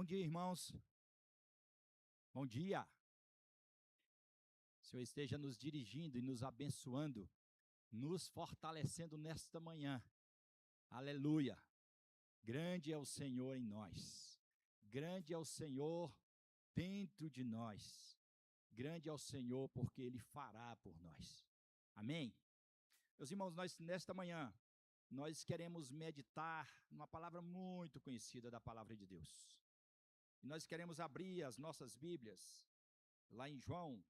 Bom dia, irmãos. Bom dia. O Senhor esteja nos dirigindo e nos abençoando, nos fortalecendo nesta manhã. Aleluia. Grande é o Senhor em nós. Grande é o Senhor dentro de nós. Grande é o Senhor porque Ele fará por nós. Amém? Meus irmãos, nesta manhã, nós queremos meditar numa palavra muito conhecida da palavra de Deus. E nós queremos abrir as nossas Bíblias, lá em João,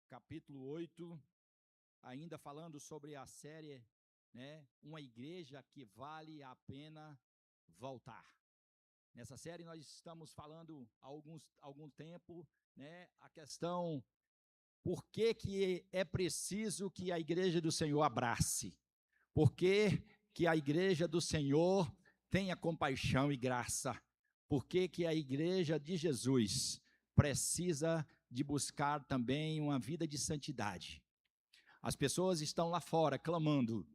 capítulo 8, ainda falando sobre a série, uma igreja que vale a pena voltar. Nessa série nós estamos falando há algum tempo, a questão, por que é preciso que a igreja do Senhor abrace? Por que a igreja do Senhor tenha compaixão e graça? Por que a igreja de Jesus precisa de buscar também uma vida de santidade? As pessoas estão lá fora clamando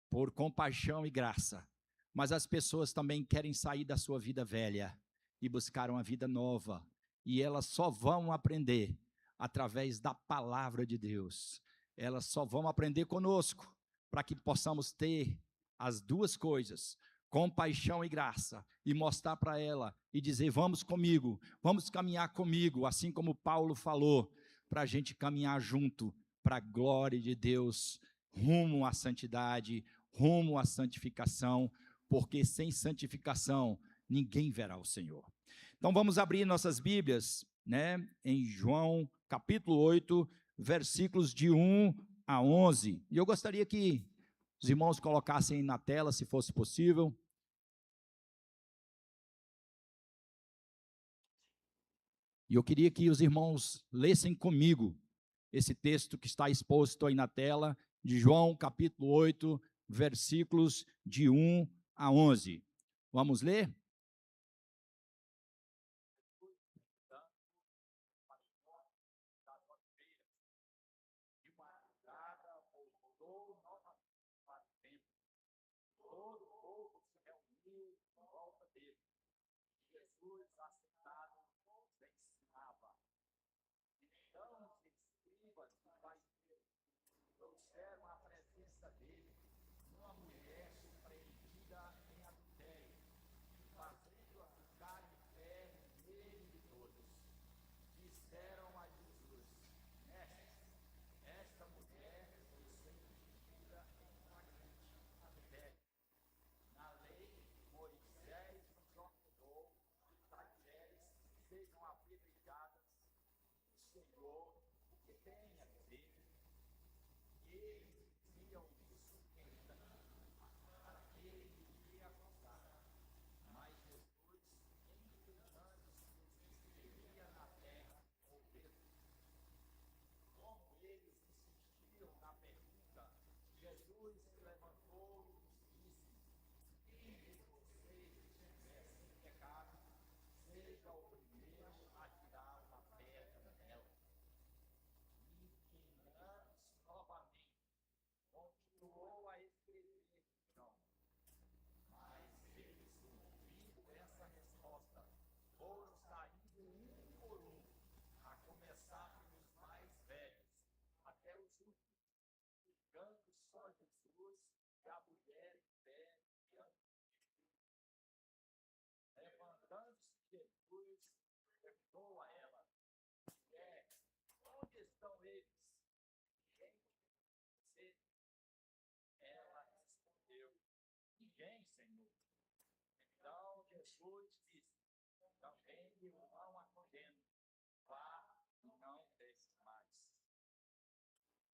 por compaixão e graça, mas as pessoas também querem sair da sua vida velha e buscar uma vida nova, e elas só vão aprender através da palavra de Deus. Elas só vão aprender conosco, para que possamos ter as duas coisas, compaixão e graça, e mostrar para ela e dizer: vamos comigo, vamos caminhar comigo, assim como Paulo falou, para a gente caminhar junto, para a glória de Deus, rumo à santidade, rumo à santificação, porque sem santificação ninguém verá o Senhor. Então vamos abrir nossas Bíblias, em João capítulo 8, versículos de 1 a 11, e eu gostaria que os irmãos colocassem na tela, se fosse possível. E eu queria que os irmãos lessem comigo esse texto que está exposto aí na tela, de João capítulo 8, versículos de 1 a 11. Vamos ler?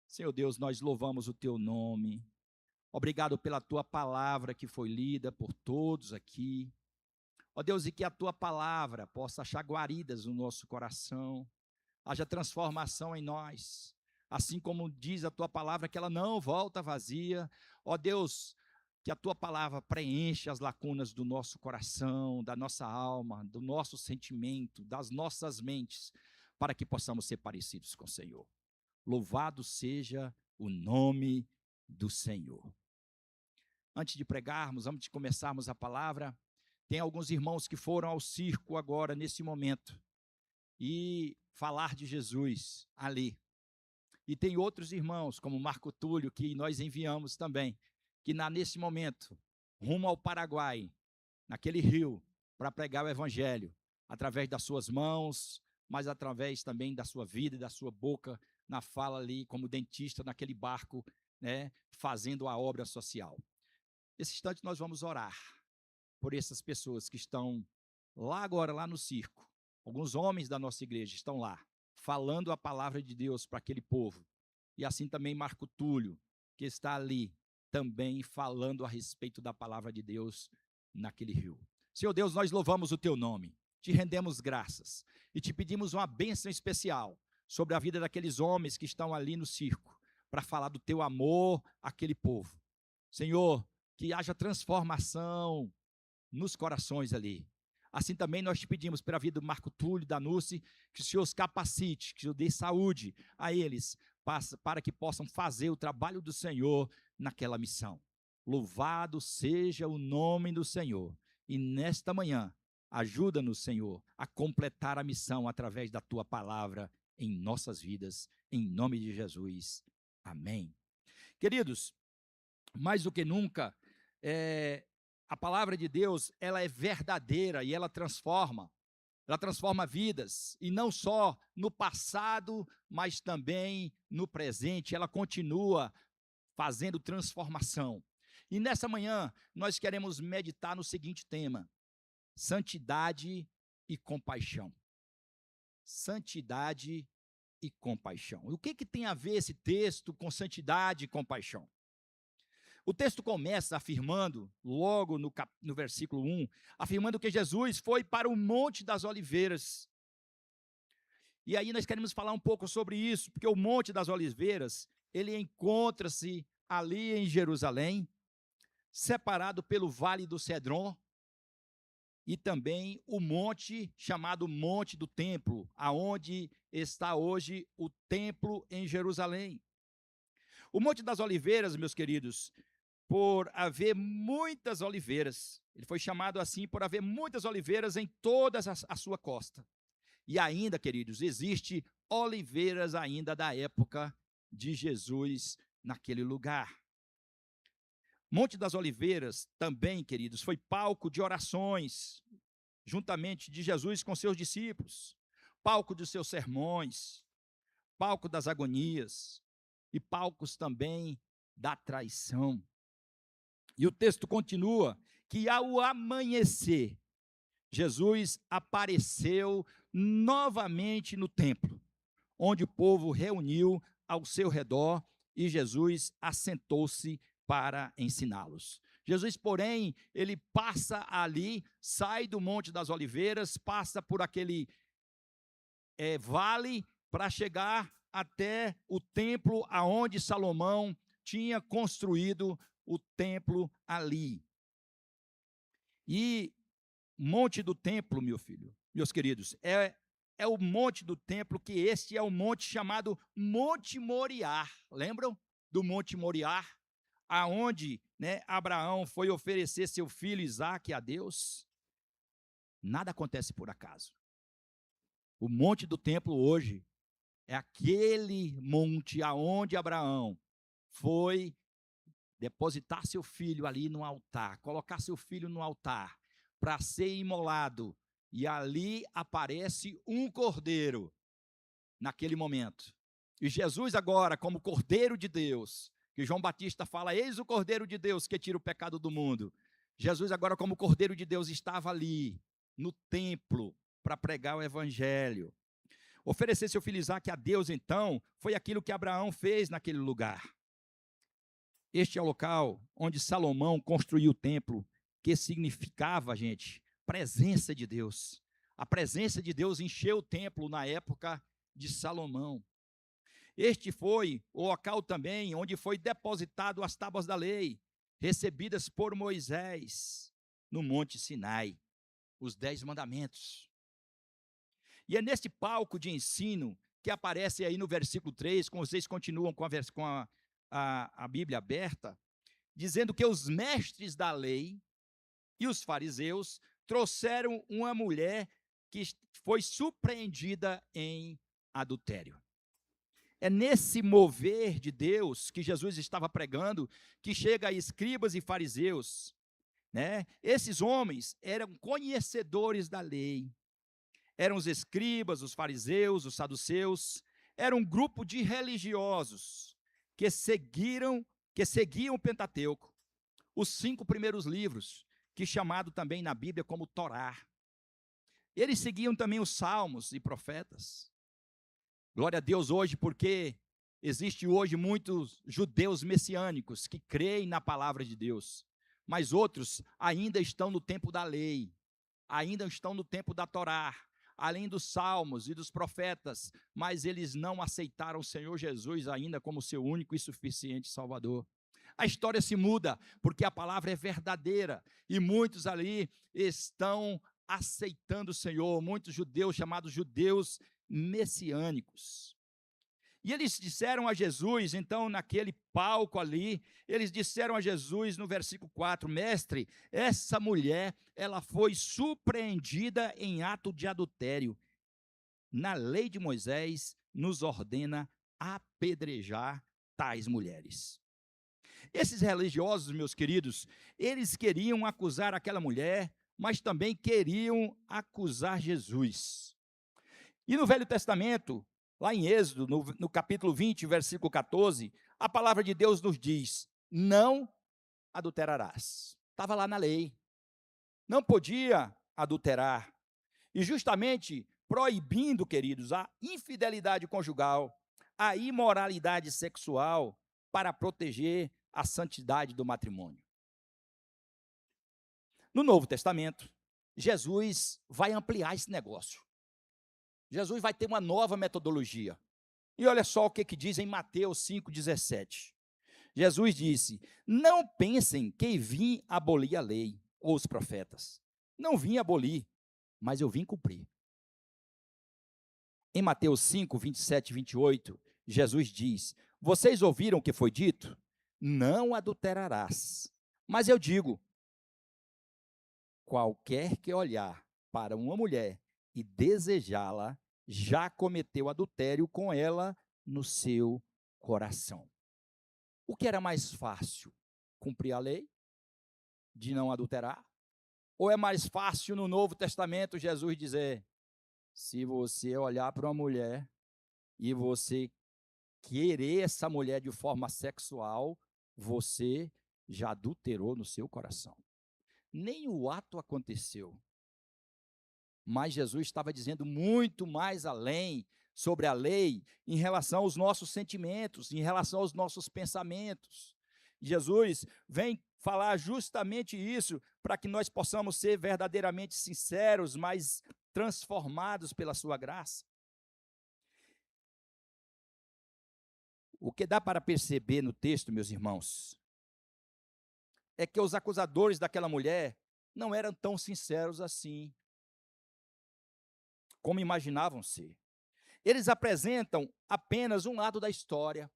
Senhor Deus, nós louvamos o teu nome. Obrigado pela tua palavra que foi lida por todos aqui. Ó Deus, e que a tua palavra possa achar guaridas no nosso coração, haja transformação em nós, assim como diz a tua palavra, que ela não volta vazia. Ó Deus, que a tua palavra preencha as lacunas do nosso coração, da nossa alma, do nosso sentimento, das nossas mentes, para que possamos ser parecidos com o Senhor. Louvado seja o nome do Senhor. Antes de pregarmos, antes de começarmos a palavra, Tem alguns irmãos que foram ao circo agora, nesse momento, e falar de Jesus ali. E tem outros irmãos, como Marco Túlio, que nós enviamos também, que nesse momento, rumo ao Paraguai, naquele rio, para pregar o evangelho, através das suas mãos, mas através também da sua vida e da sua boca, na fala ali, como dentista naquele barco, né, fazendo a obra social. Nesse instante nós vamos orar por essas pessoas que estão lá agora, lá no circo. Alguns homens da nossa igreja estão lá, falando a palavra de Deus para aquele povo. E assim também Marco Túlio, que está ali também falando a respeito da palavra de Deus naquele rio. Senhor Deus, nós louvamos o teu nome, te rendemos graças e te pedimos uma bênção especial sobre a vida daqueles homens que estão ali no circo, para falar do teu amor àquele povo. Senhor, que haja transformação nos corações ali. Assim também nós te pedimos pela vida do Marco Túlio, da Nussi, que o Senhor os capacite, que o Senhor dê saúde a eles, para que possam fazer o trabalho do Senhor naquela missão. Louvado seja o nome do Senhor. E nesta manhã, ajuda-nos, Senhor, a completar a missão através da tua palavra em nossas vidas, em nome de Jesus. Amém. Queridos, mais do que nunca, a palavra de Deus, ela é verdadeira e ela transforma vidas, e não só no passado, mas também no presente, ela continua fazendo transformação. E nessa manhã, nós queremos meditar no seguinte tema: santidade e compaixão. Santidade e compaixão. O que tem a ver esse texto com santidade e compaixão? O texto começa afirmando, logo no versículo 1, afirmando que Jesus foi para o Monte das Oliveiras. E aí nós queremos falar um pouco sobre isso, porque o Monte das Oliveiras, ele encontra-se ali em Jerusalém, separado pelo Vale do Cedron, e também o monte chamado Monte do Templo, aonde está hoje o templo em Jerusalém. O Monte das Oliveiras, meus queridos, por haver muitas oliveiras, ele foi chamado assim por haver muitas oliveiras em toda a sua costa. E ainda, queridos, existe oliveiras ainda da época de Jesus naquele lugar. Monte das Oliveiras também, queridos, foi palco de orações, juntamente de Jesus com seus discípulos, palco dos seus sermões, palco das agonias e palcos também da traição. E o texto continua que ao amanhecer, Jesus apareceu novamente no templo, onde o povo reuniu ao seu redor e Jesus assentou-se para ensiná-los. Jesus, porém, ele passa ali, sai do Monte das Oliveiras, passa por aquele vale para chegar até o templo aonde Salomão tinha construído o templo ali. E Monte do Templo, meu filho, meus queridos, é o Monte do Templo, que este é o monte chamado Monte Moriá. Lembram do Monte Moriá? Aonde, Abraão foi oferecer seu filho Isaque a Deus. Nada acontece por acaso. O Monte do Templo hoje é aquele monte aonde Abraão foi depositar seu filho ali no altar, colocar seu filho no altar para ser imolado, e ali aparece um cordeiro naquele momento. E Jesus agora, como Cordeiro de Deus, que João Batista fala, eis o Cordeiro de Deus que tira o pecado do mundo. Jesus agora, como Cordeiro de Deus, estava ali no templo para pregar o evangelho. Oferecer seu filho Isaque a Deus, então, foi aquilo que Abraão fez naquele lugar. Este é o local onde Salomão construiu o templo, que significava, gente, presença de Deus. A presença de Deus encheu o templo na época de Salomão. Este foi o local também onde foi depositado as tábuas da lei, recebidas por Moisés no Monte Sinai, os 10 mandamentos. E é neste palco de ensino que aparece aí no versículo 3, como vocês continuam com a Bíblia aberta, dizendo que os mestres da lei e os fariseus trouxeram uma mulher que foi surpreendida em adultério. É nesse mover de Deus que Jesus estava pregando, que chega a escribas e fariseus, né? Esses homens eram conhecedores da lei. Eram os escribas, os fariseus, os saduceus, era um grupo de religiosos que seguiam o Pentateuco, os 5 primeiros livros, que é chamado também na Bíblia como Torá. Eles seguiam também os salmos e profetas. Glória a Deus hoje, porque existe hoje muitos judeus messiânicos que creem na palavra de Deus, mas outros ainda estão no tempo da lei, ainda estão no tempo da Torá, além dos salmos e dos profetas, mas eles não aceitaram o Senhor Jesus ainda como seu único e suficiente Salvador. A história se muda, porque a palavra é verdadeira, e muitos ali estão aceitando o Senhor, muitos judeus chamados judeus messiânicos. E eles disseram a Jesus, então, naquele palco ali, eles disseram a Jesus no versículo 4, mestre, essa mulher, ela foi surpreendida em ato de adultério. Na lei de Moisés, nos ordena apedrejar tais mulheres. Esses religiosos, meus queridos, eles queriam acusar aquela mulher, mas também queriam acusar Jesus. E no Velho Testamento, lá em Êxodo, no capítulo 20, versículo 14, a palavra de Deus nos diz, não adulterarás. Estava lá na lei. Não podia adulterar. E justamente proibindo, queridos, a infidelidade conjugal, a imoralidade sexual, para proteger a santidade do matrimônio. No Novo Testamento, Jesus vai ampliar esse negócio. Jesus vai ter uma nova metodologia. E olha só o que diz em Mateus 5,17. Jesus disse, não pensem que vim abolir a lei ou os profetas. Não vim abolir, mas eu vim cumprir. Em Mateus 5, 27 e 28, Jesus diz, vocês ouviram o que foi dito? Não adulterarás. Mas eu digo, qualquer que olhar para uma mulher e desejá-la, já cometeu adultério com ela no seu coração. O que era mais fácil? Cumprir a lei de não adulterar? Ou é mais fácil no Novo Testamento Jesus dizer, se você olhar para uma mulher e você querer essa mulher de forma sexual, você já adulterou no seu coração. Nem o ato aconteceu. Mas Jesus estava dizendo muito mais além sobre a lei em relação aos nossos sentimentos, em relação aos nossos pensamentos. Jesus vem falar justamente isso para que nós possamos ser verdadeiramente sinceros, mas transformados pela sua graça. O que dá para perceber no texto, meus irmãos, é que os acusadores daquela mulher não eram tão sinceros assim, como imaginavam ser. Eles apresentam apenas um lado da história.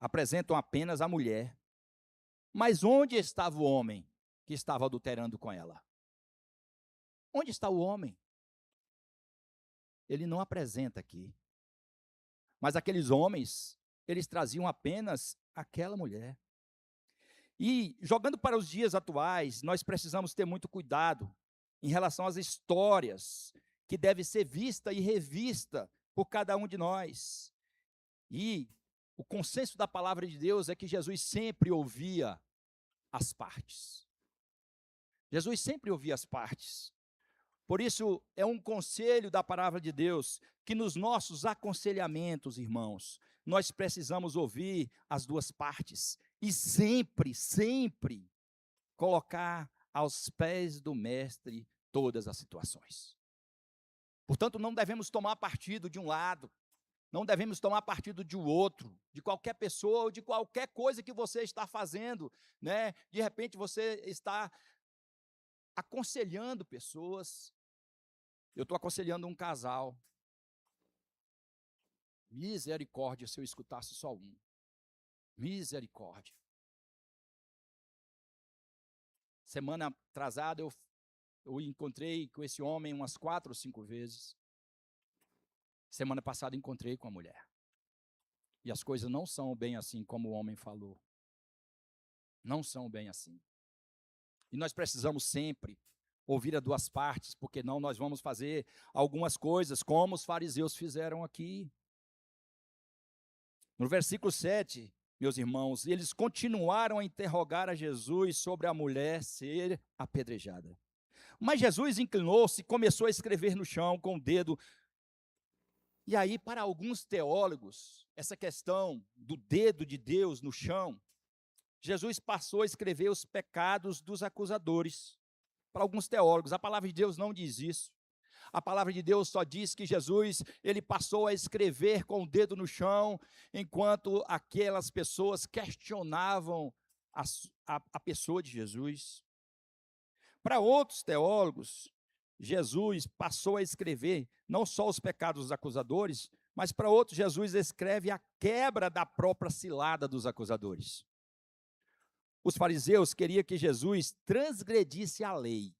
Apresentam apenas a mulher. Mas onde estava o homem que estava adulterando com ela? Onde está o homem? Ele não apresenta aqui. Mas aqueles homens, eles traziam apenas aquela mulher. E, jogando para os dias atuais, nós precisamos ter muito cuidado em relação às histórias que devem ser vista e revista por cada um de nós. E o consenso da palavra de Deus é que Jesus sempre ouvia as partes. Jesus sempre ouvia as partes. Por isso, é um conselho da palavra de Deus, que nos nossos aconselhamentos, irmãos, nós precisamos ouvir as duas partes e sempre, sempre colocar aos pés do mestre todas as situações. Portanto, não devemos tomar partido de um lado, não devemos tomar partido de outro, de qualquer pessoa ou de qualquer coisa que você está fazendo, né? De repente você está aconselhando pessoas. Eu estou aconselhando um casal. Misericórdia se eu escutasse só um. Misericórdia. Semana atrasada eu encontrei com esse homem umas 4 ou 5 vezes. Semana passada encontrei com a mulher. E as coisas não são bem assim como o homem falou. Não são bem assim. E nós precisamos sempre ouvir as duas partes, porque não nós vamos fazer algumas coisas como os fariseus fizeram aqui. No versículo 7, meus irmãos, eles continuaram a interrogar a Jesus sobre a mulher ser apedrejada. Mas Jesus inclinou-se e começou a escrever no chão com o dedo. E aí, para alguns teólogos, essa questão do dedo de Deus no chão, Jesus passou a escrever os pecados dos acusadores. Para alguns teólogos, a palavra de Deus não diz isso. A palavra de Deus só diz que Jesus, ele passou a escrever com o dedo no chão, enquanto aquelas pessoas questionavam a pessoa de Jesus. Para outros teólogos, Jesus passou a escrever não só os pecados dos acusadores, mas para outros, Jesus escreve a quebra da própria cilada dos acusadores. Os fariseus queriam que Jesus transgredisse a lei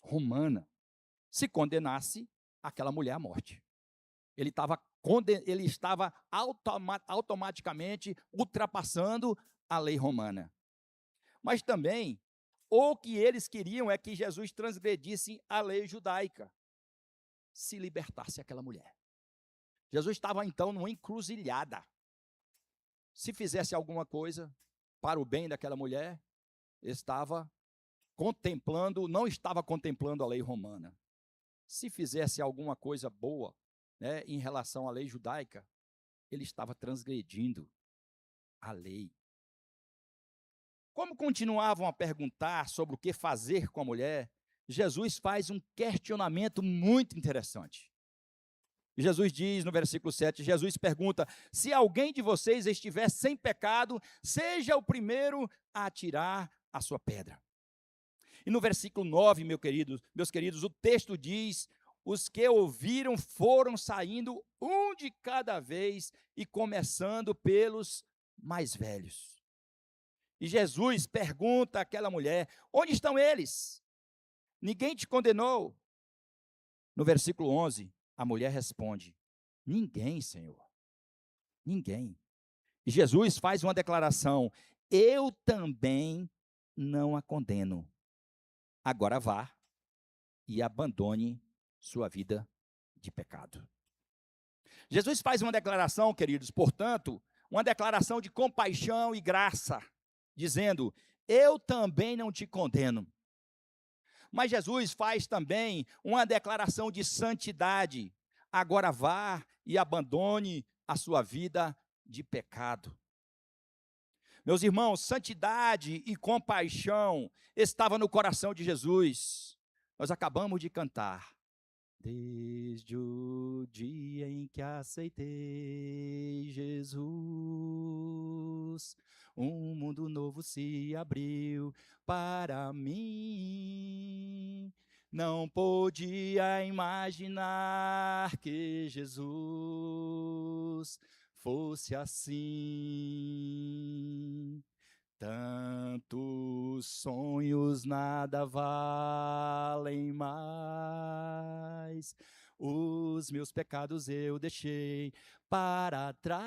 romana, se condenasse aquela mulher à morte. Ele estava automaticamente ultrapassando a lei romana. Mas também, o que eles queriam é que Jesus transgredisse a lei judaica, se libertasse aquela mulher. Jesus estava então numa encruzilhada. Se fizesse alguma coisa para o bem daquela mulher, não estava contemplando a lei romana. Se fizesse alguma coisa boa, né, em relação à lei judaica, ele estava transgredindo a lei. Como continuavam a perguntar sobre o que fazer com a mulher, Jesus faz um questionamento muito interessante. Jesus diz no versículo 7, Jesus pergunta: se alguém de vocês estiver sem pecado, seja o primeiro a atirar a sua pedra. E no versículo 9, meus queridos, o texto diz: os que ouviram foram saindo um de cada vez e começando pelos mais velhos. E Jesus pergunta àquela mulher: onde estão eles? Ninguém te condenou? No versículo 11, a mulher responde: ninguém, Senhor, ninguém. E Jesus faz uma declaração: eu também não a condeno. Agora vá e abandone sua vida de pecado. Jesus faz uma declaração, queridos, portanto, uma declaração de compaixão e graça, dizendo: eu também não te condeno. Mas Jesus faz também uma declaração de santidade: agora vá e abandone a sua vida de pecado. Meus irmãos, santidade e compaixão estava no coração de Jesus. Nós acabamos de cantar: desde o dia em que aceitei Jesus, um mundo novo se abriu para mim. Não podia imaginar que Jesus fosse assim. Tantos sonhos nada valem mais. Os meus pecados eu deixei para trás.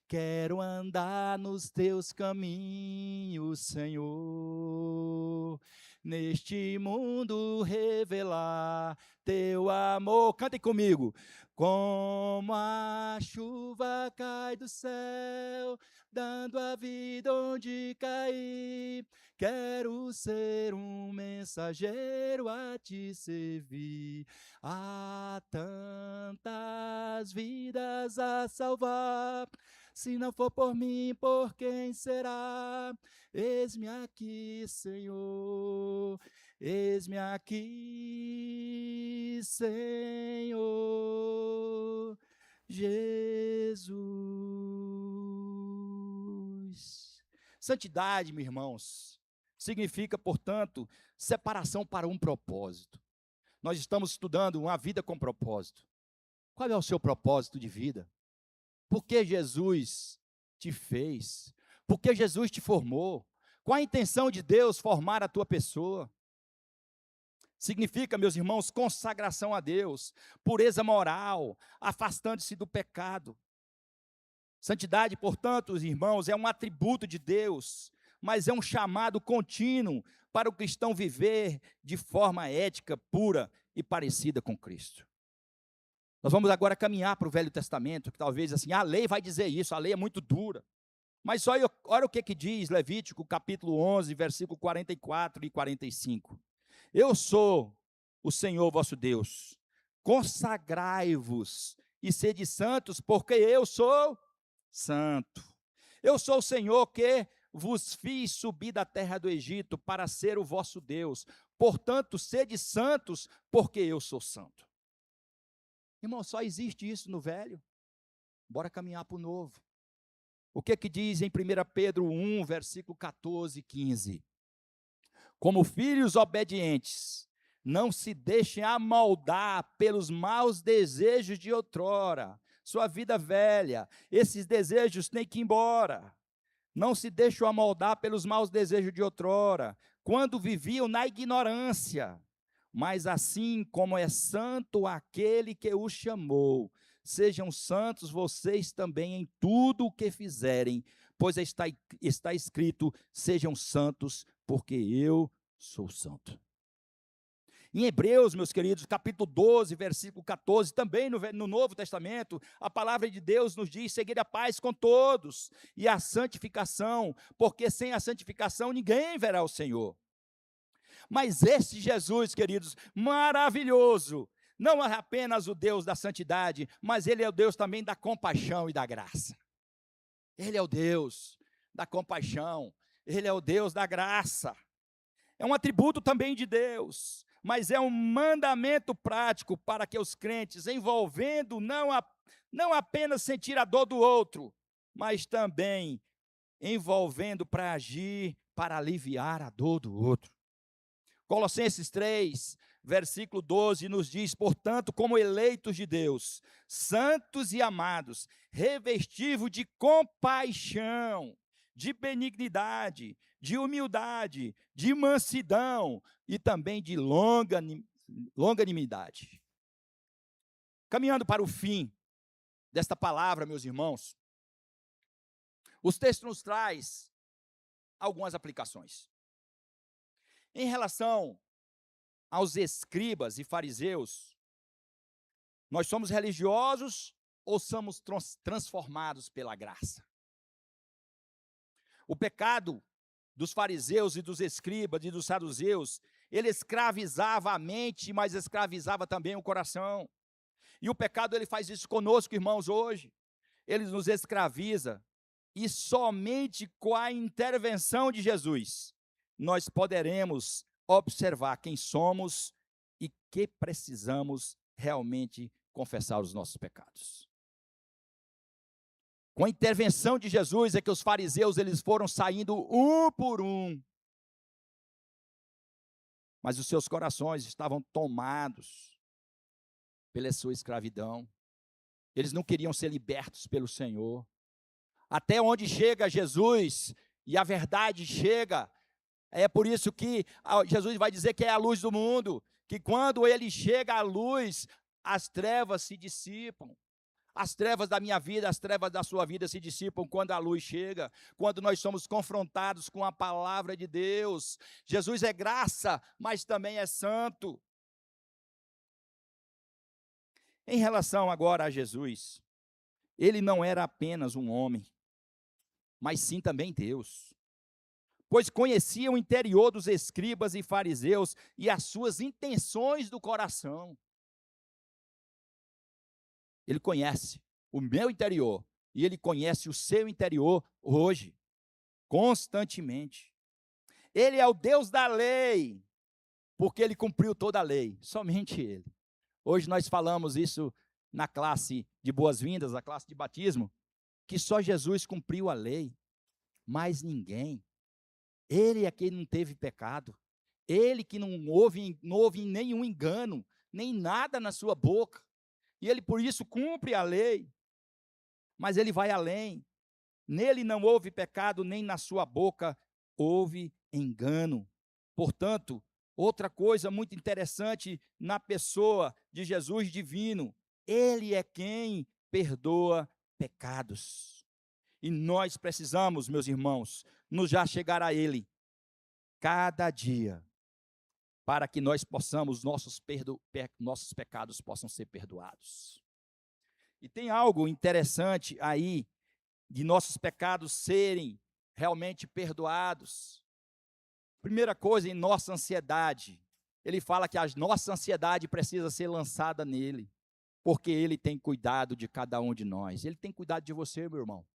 Quero andar nos teus caminhos, Senhor. Neste mundo revelar teu amor. Cantem comigo. Como a chuva cai do céu, dando a vida onde cair. Quero ser um mensageiro a te servir. Há tantas vidas a salvar. Se não for por mim, por quem será? Eis-me aqui, Senhor. Eis-me aqui, Senhor Jesus. Santidade, meus irmãos, significa, portanto, separação para um propósito. Nós estamos estudando uma vida com propósito. Qual é o seu propósito de vida? Por que Jesus te fez? Porque Jesus te formou. Qual a intenção de Deus formar a tua pessoa? Significa, meus irmãos, consagração a Deus, pureza moral, afastando-se do pecado. Santidade, portanto, os irmãos, é um atributo de Deus, mas é um chamado contínuo para o cristão viver de forma ética, pura e parecida com Cristo. Nós vamos agora caminhar para o Velho Testamento, que talvez assim, a lei vai dizer isso, a lei é muito dura. Mas olha o que diz Levítico, capítulo 11, versículo 44 e 45. Eu sou o Senhor vosso Deus, consagrai-vos e sede santos, porque eu sou santo. Eu sou o Senhor que vos fiz subir da terra do Egito para ser o vosso Deus. Portanto, sede santos, porque eu sou santo. Irmão, só existe isso no velho. Bora caminhar para o novo. O que diz em 1 Pedro 1, versículo 14 e 15? Como filhos obedientes, não se deixem amoldar pelos maus desejos de outrora, sua vida velha, esses desejos têm que ir embora. Não se deixem amoldar pelos maus desejos de outrora, quando viviam na ignorância. Mas assim como é santo aquele que os chamou, sejam santos vocês também em tudo o que fizerem, pois está escrito, sejam santos, porque eu sou santo. Em Hebreus, meus queridos, capítulo 12, versículo 14, também no Novo Testamento, a palavra de Deus nos diz, seguir a paz com todos, e a santificação, porque sem a santificação ninguém verá o Senhor. Mas esse Jesus, queridos, maravilhoso, não é apenas o Deus da santidade, mas Ele é o Deus também da compaixão e da graça. Ele é o Deus da compaixão, Ele é o Deus da graça. É um atributo também de Deus, mas é um mandamento prático para que os crentes, envolvendo não apenas sentir a dor do outro, mas também envolvendo para agir, para aliviar a dor do outro. Colossenses 3, versículo 12, nos diz, portanto, como eleitos de Deus, santos e amados, revestivos de compaixão, de benignidade, de humildade, de mansidão e também de longanimidade. Caminhando para o fim desta palavra, meus irmãos, os textos nos traz algumas aplicações. Em relação aos escribas e fariseus, nós somos religiosos ou somos transformados pela graça? O pecado dos fariseus e dos escribas e dos saduceus, ele escravizava a mente, mas escravizava também o coração. E o pecado, ele faz isso conosco, irmãos, hoje. Ele nos escraviza. E somente com a intervenção de Jesus, nós poderemos observar quem somos e que precisamos realmente confessar os nossos pecados. Com a intervenção de Jesus é que os fariseus eles foram saindo um por um. Mas os seus corações estavam tomados pela sua escravidão. Eles não queriam ser libertos pelo Senhor. Até onde chega Jesus e a verdade chega, é por isso que Jesus vai dizer que é a luz do mundo, que quando ele chega à luz, as trevas se dissipam. As trevas da minha vida, as trevas da sua vida se dissipam quando a luz chega, quando nós somos confrontados com a palavra de Deus. Jesus é graça, mas também é santo. Em relação agora a Jesus, ele não era apenas um homem, mas sim também Deus. Pois conhecia o interior dos escribas e fariseus e as suas intenções do coração. Ele conhece o meu interior e ele conhece o seu interior hoje, constantemente. Ele é o Deus da lei, porque ele cumpriu toda a lei, somente ele. Hoje nós falamos isso na classe de boas-vindas, a classe de batismo, que só Jesus cumpriu a lei, mais ninguém. Ele é quem não teve pecado, ele que não houve nenhum engano, nem nada na sua boca. E ele, por isso, cumpre a lei. Mas ele vai além. Nele não houve pecado, nem na sua boca houve engano. Portanto, outra coisa muito interessante na pessoa de Jesus divino, ele é quem perdoa pecados. E nós precisamos, meus irmãos, nos já chegar a ele cada dia, para que nós possamos, nossos pecados possam ser perdoados. E tem algo interessante aí, de nossos pecados serem realmente perdoados. Primeira coisa, em nossa ansiedade, ele fala que a nossa ansiedade precisa ser lançada nele, porque ele tem cuidado de cada um de nós. Ele tem cuidado de você, meu irmão,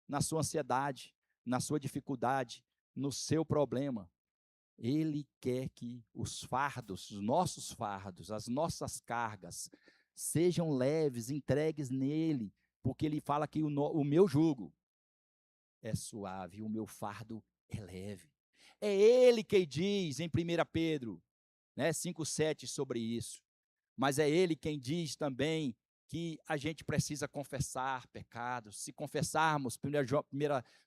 na sua ansiedade, na sua dificuldade, no seu problema. Ele quer que os fardos, os nossos fardos, as nossas cargas, sejam leves, entregues nele, porque ele fala que o meu jugo é suave, o meu fardo é leve. É ele quem diz em 1 Pedro, 5,7 sobre isso. Mas é ele quem diz também que a gente precisa confessar pecados. Se confessarmos, 1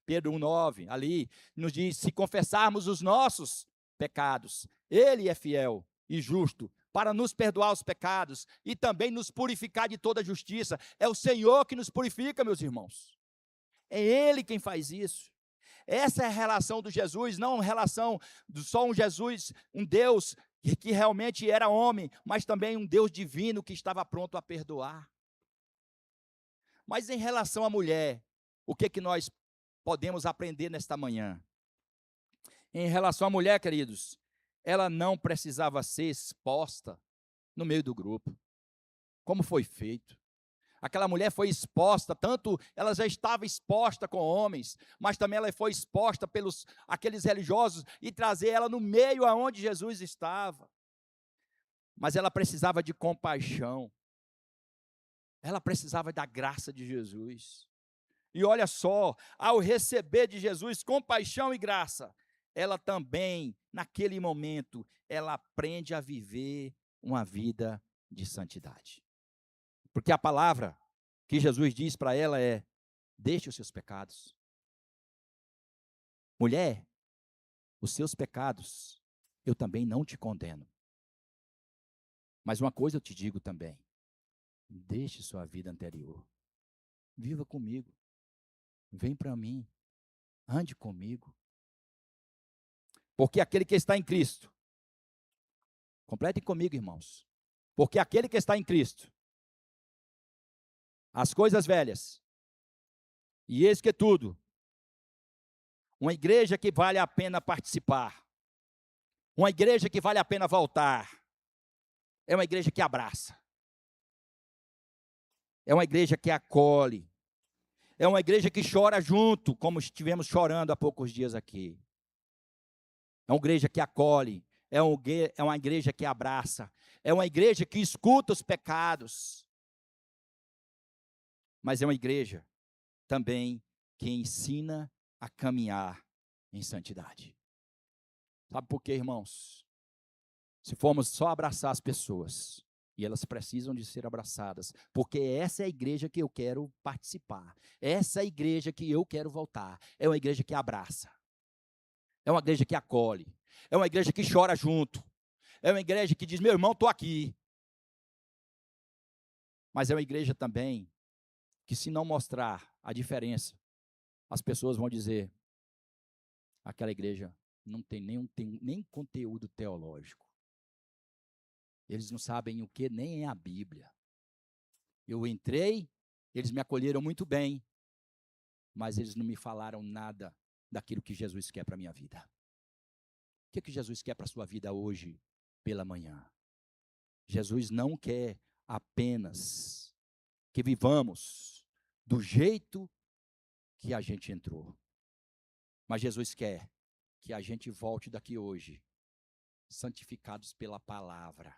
Pedro 1,9, ali, nos diz, se confessarmos os nossos pecados, ele é fiel e justo para nos perdoar os pecados e também nos purificar de toda justiça. É o Senhor que nos purifica, meus irmãos. É ele quem faz isso. Essa é a relação do Jesus, não a relação de só um Jesus, um Deus que realmente era homem, mas também um Deus divino que estava pronto a perdoar. Mas em relação à mulher, o que nós podemos aprender nesta manhã? Em relação à mulher, queridos, ela não precisava ser exposta no meio do grupo, como foi feito. Aquela mulher foi exposta, tanto ela já estava exposta com homens, mas também ela foi exposta pelos aqueles religiosos e trazer ela no meio aonde Jesus estava. Mas ela precisava de compaixão. Ela precisava da graça de Jesus. E olha só, ao receber de Jesus compaixão e graça, ela também, naquele momento, ela aprende a viver uma vida de santidade. Porque a palavra que Jesus diz para ela é: deixe os seus pecados. Mulher, os seus pecados, eu também não te condeno. Mas uma coisa eu te digo também: deixe sua vida anterior. Viva comigo. Vem para mim. Ande comigo. Porque aquele que está em Cristo, completem comigo, irmãos. Porque aquele que está em Cristo, as coisas velhas, e eis que tudo, uma igreja que vale a pena participar, uma igreja que vale a pena voltar, é uma igreja que abraça, é uma igreja que acolhe, é uma igreja que chora junto, como estivemos chorando há poucos dias aqui. É uma igreja que acolhe, é uma igreja que abraça, é uma igreja que escuta os pecados, mas é uma igreja também que ensina a caminhar em santidade. Sabe por quê, irmãos? Se formos só abraçar as pessoas, e elas precisam de ser abraçadas, porque essa é a igreja que eu quero participar, essa é a igreja que eu quero voltar, é uma igreja que abraça, é uma igreja que acolhe, é uma igreja que chora junto, é uma igreja que diz: meu irmão, estou aqui. Mas é uma igreja também que, se não mostrar a diferença, as pessoas vão dizer: aquela igreja não tem nem conteúdo teológico. Eles não sabem o que nem é a Bíblia. Eu entrei, eles me acolheram muito bem, mas eles não me falaram nada daquilo que Jesus quer para a minha vida. O que Jesus quer para a sua vida hoje, pela manhã? Jesus não quer apenas que vivamos do jeito que a gente entrou, mas Jesus quer que a gente volte daqui hoje, santificados pela palavra,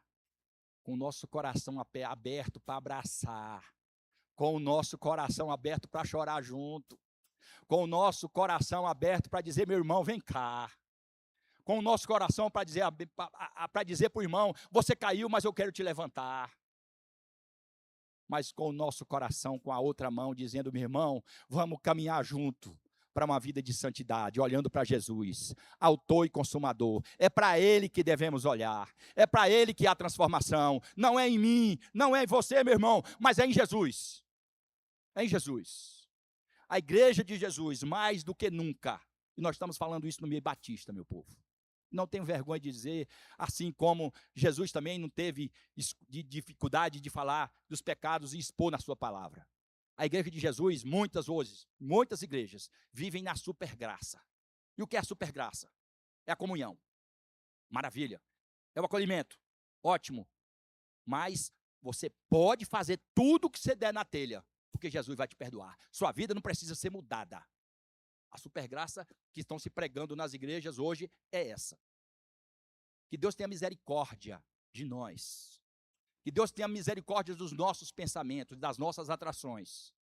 com o nosso coração aberto para abraçar, com o nosso coração aberto para chorar junto, com o nosso coração aberto para dizer: meu irmão, vem cá. Com o nosso coração para dizer para o irmão: você caiu, mas eu quero te levantar. mas com o nosso coração, com a outra mão, dizendo: meu irmão, vamos caminhar junto para uma vida de santidade, olhando para Jesus, autor e consumador. É para Ele que devemos olhar, é para Ele que há transformação. Não é em mim, não é em você, meu irmão, mas é em Jesus. É em Jesus. A igreja de Jesus, mais do que nunca, e nós estamos falando isso no meio batista, meu povo. Não tenho vergonha de dizer, assim como Jesus também não teve dificuldade de falar dos pecados e expor na sua palavra. A igreja de Jesus, muitas igrejas, vivem na supergraça. E o que é a supergraça? É a comunhão. Maravilha. É o acolhimento. Ótimo. Mas você pode fazer tudo o que você der na telha, porque Jesus vai te perdoar. Sua vida não precisa ser mudada. A supergraça que estão se pregando nas igrejas hoje é essa. Que Deus tenha misericórdia de nós. Que Deus tenha misericórdia dos nossos pensamentos, das nossas atrações.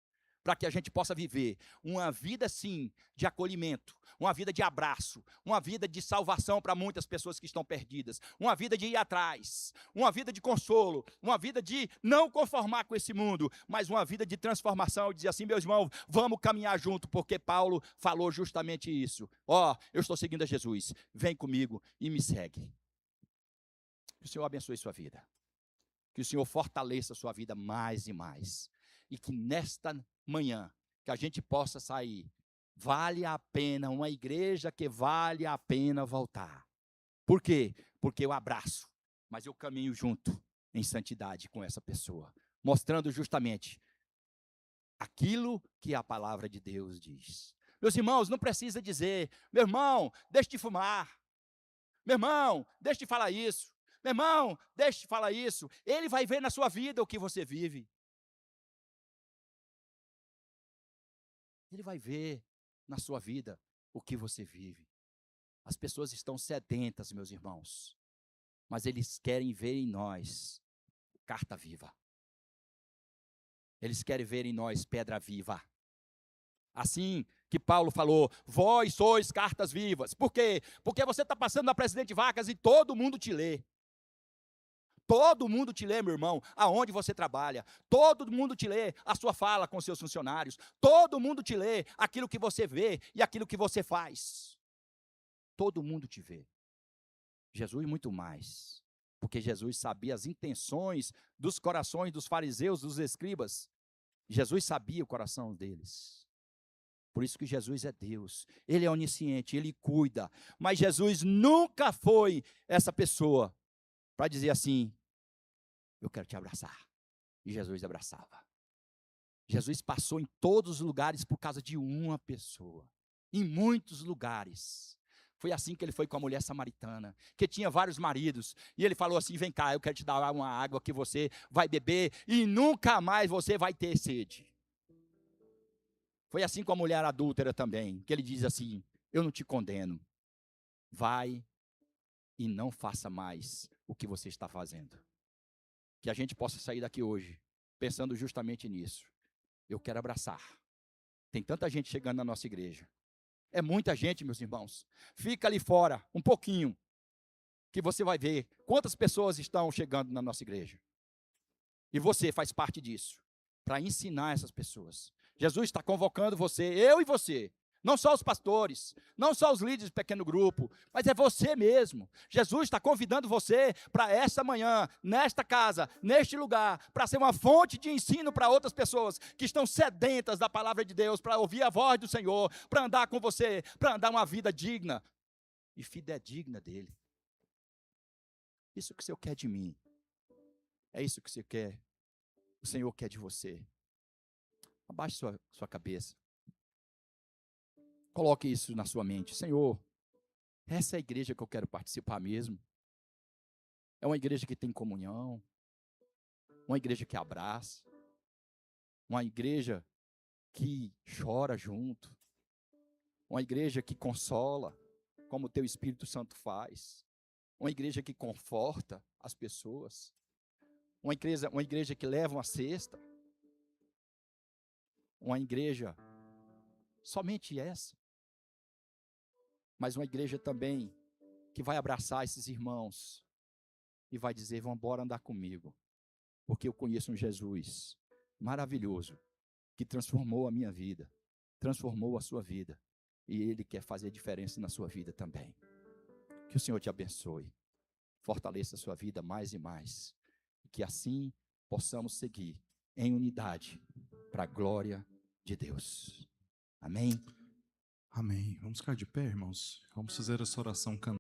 Para que a gente possa viver uma vida, sim, de acolhimento, uma vida de abraço, uma vida de salvação para muitas pessoas que estão perdidas, uma vida de ir atrás, uma vida de consolo, uma vida de não conformar com esse mundo, mas uma vida de transformação, e dizer assim: meus irmãos, vamos caminhar junto, porque Paulo falou justamente isso. Eu estou seguindo a Jesus, vem comigo e me segue. Que o Senhor abençoe sua vida, que o Senhor fortaleça a sua vida mais e mais, e que nesta manhã, que a gente possa sair, vale a pena, uma igreja que vale a pena voltar. Por quê? Porque eu abraço, mas eu caminho junto em santidade com essa pessoa, mostrando justamente aquilo que a palavra de Deus diz. Meus irmãos, não precisa dizer: meu irmão, deixe de fumar, meu irmão, deixe de falar isso, meu irmão, deixe de falar isso. Ele vai ver na sua vida o que você vive. Ele vai ver na sua vida o que você vive. As pessoas estão sedentas, meus irmãos, mas eles querem ver em nós carta viva. Eles querem ver em nós pedra viva. Assim que Paulo falou: vós sois cartas vivas. Por quê? Porque você está passando na Presidente Vargas e todo mundo te lê. Todo mundo te lê, meu irmão, aonde você trabalha. Todo mundo te lê a sua fala com seus funcionários. Todo mundo te lê aquilo que você vê e aquilo que você faz. Todo mundo te vê. Jesus muito mais. Porque Jesus sabia as intenções dos corações dos fariseus, dos escribas. Jesus sabia o coração deles. Por isso que Jesus é Deus. Ele é onisciente, Ele cuida. Mas Jesus nunca foi essa pessoa para dizer assim: eu quero te abraçar. E Jesus abraçava. Jesus passou em todos os lugares por causa de uma pessoa. Em muitos lugares. Foi assim que ele foi com a mulher samaritana, que tinha vários maridos. E ele falou assim: vem cá, eu quero te dar uma água que você vai beber e nunca mais você vai ter sede. Foi assim com a mulher adúltera também, que ele diz assim: eu não te condeno. Vai e não faça mais o que você está fazendo. Que a gente possa sair daqui hoje pensando justamente nisso. Eu quero abraçar. Tem tanta gente chegando na nossa igreja. É muita gente, meus irmãos. Fica ali fora, um pouquinho, que você vai ver quantas pessoas estão chegando na nossa igreja. E você faz parte disso, para ensinar essas pessoas. Jesus está convocando você, eu e você. Não só os pastores, não só os líderes de pequeno grupo, mas é você mesmo. Jesus está convidando você para esta manhã, nesta casa, neste lugar, para ser uma fonte de ensino para outras pessoas que estão sedentas da palavra de Deus, para ouvir a voz do Senhor, para andar com você, para andar uma vida digna e fidedigna dele. Isso que o Senhor quer de mim. É isso que você quer. O Senhor quer de você. Abaixe sua cabeça. Coloque isso na sua mente. Senhor, essa é a igreja que eu quero participar mesmo. É uma igreja que tem comunhão. Uma igreja que abraça. Uma igreja que chora junto. Uma igreja que consola, como o teu Espírito Santo faz. Uma igreja que conforta as pessoas. Uma igreja que leva uma cesta. Uma igreja, somente essa. Mas uma igreja também que vai abraçar esses irmãos e vai dizer: vão embora andar comigo, porque eu conheço um Jesus maravilhoso que transformou a minha vida, transformou a sua vida, e Ele quer fazer diferença na sua vida também. Que o Senhor te abençoe, fortaleça a sua vida mais e mais, e que assim possamos seguir em unidade para a glória de Deus. Amém? Amém. Vamos ficar de pé, irmãos. Vamos fazer essa oração cantando.